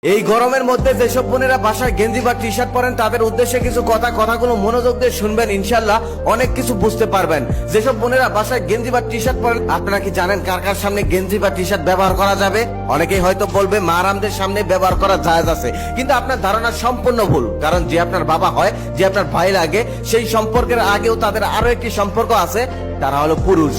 এই গরমের মধ্যে যেসব বোনেরা বাসায় গেঞ্জি বা টি শার্ট পরেন তাদের উদ্দেশ্যে কিছু কথাগুলো মনোযোগ দিয়ে শুনবেন, ইনশাল্লাহ অনেক কিছু বুঝতে পারবেন। যেসব বোনেরা বাসায় গেঞ্জি বা টি শার্ট পরেন, আপনারা কি জানেন কার কার সামনে গেঞ্জি বা টি শার্ট ব্যবহার করা যাবে? অনেকেই হয়তো বলবে মারামদের সামনে ব্যবহার করা জায়েজ আছে, কিন্তু আপনার ধারণা সম্পূর্ণ ভুল। কারণ যে আপনার বাবা হয়, যে আপনার ভাই লাগে, সেই সম্পর্কের আগেও তাদের আরো একটি সম্পর্ক আছে, তারা হলো পুরুষ।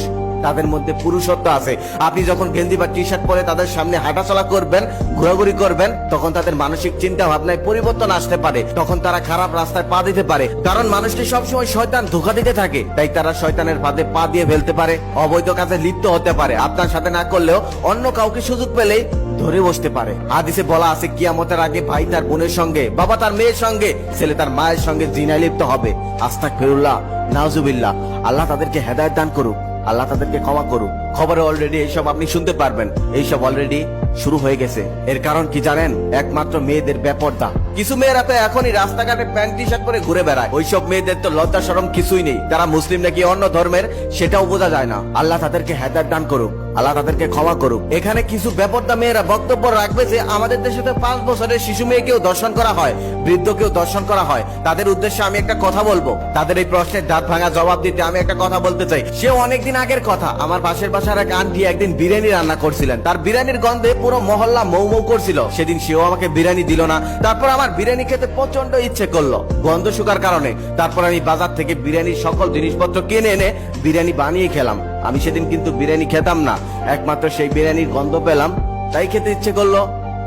তাদের মধ্যে পুরুষত্ব আছে। আপনি যখন গেঞ্জি বা টি শার্ট পরে তাদের সামনে হাঁটাচলা করবেন, ঘোরাঘুরি করবেন, তখন তাদের মানসিক চিন্তা ভাবনায় পরিবর্তন আসতে পারে। তখন তারা খারাপ রাস্তায় পা দিতে পারে। কারণ মানুষকে সবসময় শয়তান ধোঁকা দিতে থাকে, তাই তারা শয়তানের ফাঁদে পা দিয়ে ফেলতে পারে, অবৈধ কাজে লিপ্ত হতে পারে। আপনার সাথে না করলেও অন্য কাউকে সুযোগ পেলেই ধরে বসতে পারে। হাদিসে বলা আছে, কিয়ামতের আগে ভাই তার বোনের সঙ্গে, বাবা তার মেয়ের সঙ্গে, ছেলে তার মায়ের সঙ্গে জিনায় লিপ্ত হবে। আস্তাগফিরুল্লাহ, নাউজুবিল্লাহ। আল্লাহ তাদেরকে হেদায়েত দান করুক, আল্লাহ তাদেরকে ক্ষমা করুক। খবরে অলরেডি এইসব আপনি শুনতে পারবেন, এইসব অলরেডি শুরু হয়ে গেছে। এর কারণ কি জানেন? একমাত্র মেয়েদের বেপরদা। কিছু মেয়েরা তো এখনই রাস্তাঘাটে প্যান্ট টি শার্ট পরে ঘুরে বেড়ায়। ওইসব মেয়েদের তো লজ্জা শরম কিছুই নেই। তারা মুসলিম নাকি অন্য ধর্মের সেটাও বোঝা যায় না। আল্লাহ তাদেরকে হেদায়েত দান করুক, আল্লাহ তাদেরকে ক্ষমা করুক। এখানে কিছু বেপরদা মেয়েরা বক্তব্য রাখবে যে আমাদের দেশে তো 5 বছরের শিশু মেয়েকেও দর্শন করা হয়, বৃদ্ধকেও দর্শন করা হয়। তাদের উদ্দেশ্যে আমি একটা কথা বলবো। তাদের এই প্রশ্নের দাঁত ভাঙা জবাব দিতে আমি একটা কথা বলতে চাই। সেও অনেকদিন আগের কথা। আমার পাশের বাসার এক আন্টি একদিন বিরিয়ানি রান্না করছিলেন। তার বিরিয়ানির গন্ধে পুরো মহল্লা মৌ মৌ করছিল। সেদিন সেও আমাকে বিরিয়ানি দিল না। তারপর আমার বিরিয়ানি খেতে প্রচন্ড ইচ্ছে করলো গন্ধ শুকার কারণে। তারপর আমি বাজার থেকে বিরিয়ানির সকল জিনিসপত্র কিনে এনে বিরিয়ানি বানিয়ে খেলাম। আমি সেদিন কিন্তু বিরিয়ানি খেতাম না, একমাত্র সেই বিরিয়ানির গন্ধ পেলাম, তাই খেতে ইচ্ছে করলো,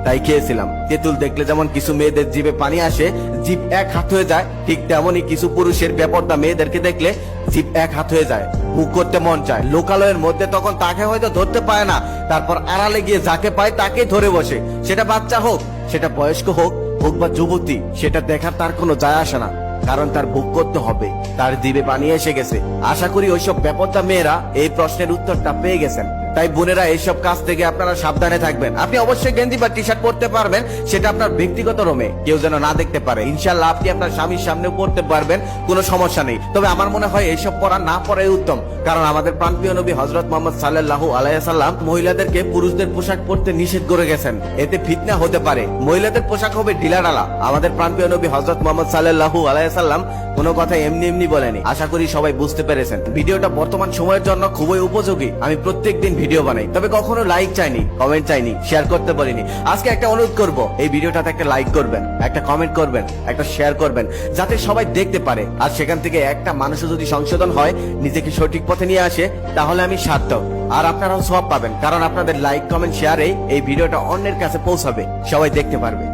তাই খেয়েছিলাম। তেঁতুল দেখলে যেমন কিছু মেয়েদের জিভে পানি আসে, জিভ এক হাত হয়ে যায়, ঠিক তেমনই কিছু পুরুষের বেপরদা মেয়েদেরকে দেখলে জিভ এক হাত হয়ে যায়, মুখ করতে মন চায়। লোকালয়ের মধ্যে তখন তাকে হয়তো ধরতে পায় না, তারপর আড়ালে গিয়ে যাকে পায় তাকেই ধরে বসে। সেটা বাচ্চা হোক, সেটা বয়স্ক হোক বা যুবতী, সেটা দেখার তার কোনো যায় আসে না। কারণ তার ভোগ করতে হবে, তার জিভে পানি এসে গেছে। আশা করি ওইসব বেপরদা মেয়েরা এই প্রশ্নের উত্তরটা পেয়ে গেছেন। তাই বোনেরা, এইসব কাজ থেকে আপনারা সাবধানে থাকবেন। আপনি অবশ্যই গেঞ্জি বা টি শার্ট পরতে পারবেন, সেটা আপনার ব্যক্তিগত রুমে কেউ যেন না দেখতে পারে। ইনশাআল্লাহ আপনি আপনার স্বামীর সামনেও পড়তে পারবেন, কোনো সমস্যা নেই। তবে আমার মনে হয় এইসব পরা না পরাই উত্তম। কারণ আমাদের প্রাণপ্রিয় নবী হযরত মুহাম্মদ সাল্লাল্লাহু আলাইহি ওয়াসাল্লাম মহিলাদেরকে পুরুষদের পোশাক পরতে নিষেধ করে গেছেন। এতে ফিতনা হতে পারে, মহিলাদের পোশাক হবে ঢিলাঢালা। আমাদের প্রাণপ্রিয় নবী হযরত মুহাম্মদ সাল্লাল্লাহু আলাইহি ওয়াসাল্লাম কোনো কথা এমনি এমনি বলেনি। আশা করি সবাই বুঝতে পেরেছেন। ভিডিওটা বর্তমান সময়ের জন্য খুবই উপযোগী। আমি প্রত্যেকদিন ভিডিও বানাই, তবে কখনো লাইক চাইনি, কমেন্ট চাইনি, শেয়ার করতে বলিনি। আজকে একটা অনুরোধ করব, এই ভিডিওটাতে একটা লাইক করবেন, একটা কমেন্ট করবেন, একটা শেয়ার করবেন, যাতে সবাই দেখতে পারে। আর সেখান থেকে একটা মানুষও যদি সংশোধন হয়, নিজেকে সঠিক পথে নিয়ে আসে, তাহলে আমি সার্থক। আর আপনারাও সওয়াব পাবেন, কারণ আপনাদের লাইক কমেন্ট শেয়ারে এই ভিডিওটা অন্যের কাছে পৌঁছাবে, সবাই দেখতে পারবে।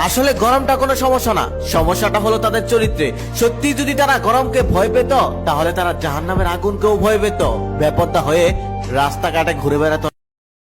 আসলে গরমটা কোনো সমস্যা না, সমস্যাটা হলো তাদের চরিত্রে। সত্যি যদি তারা গরমকে ভয় পেত, তাহলে তারা জাহান্নামের আগুনকেও ভয় পেত। বেপরদা হয়ে রাস্তাঘাটে ঘুরে বেড়াতো।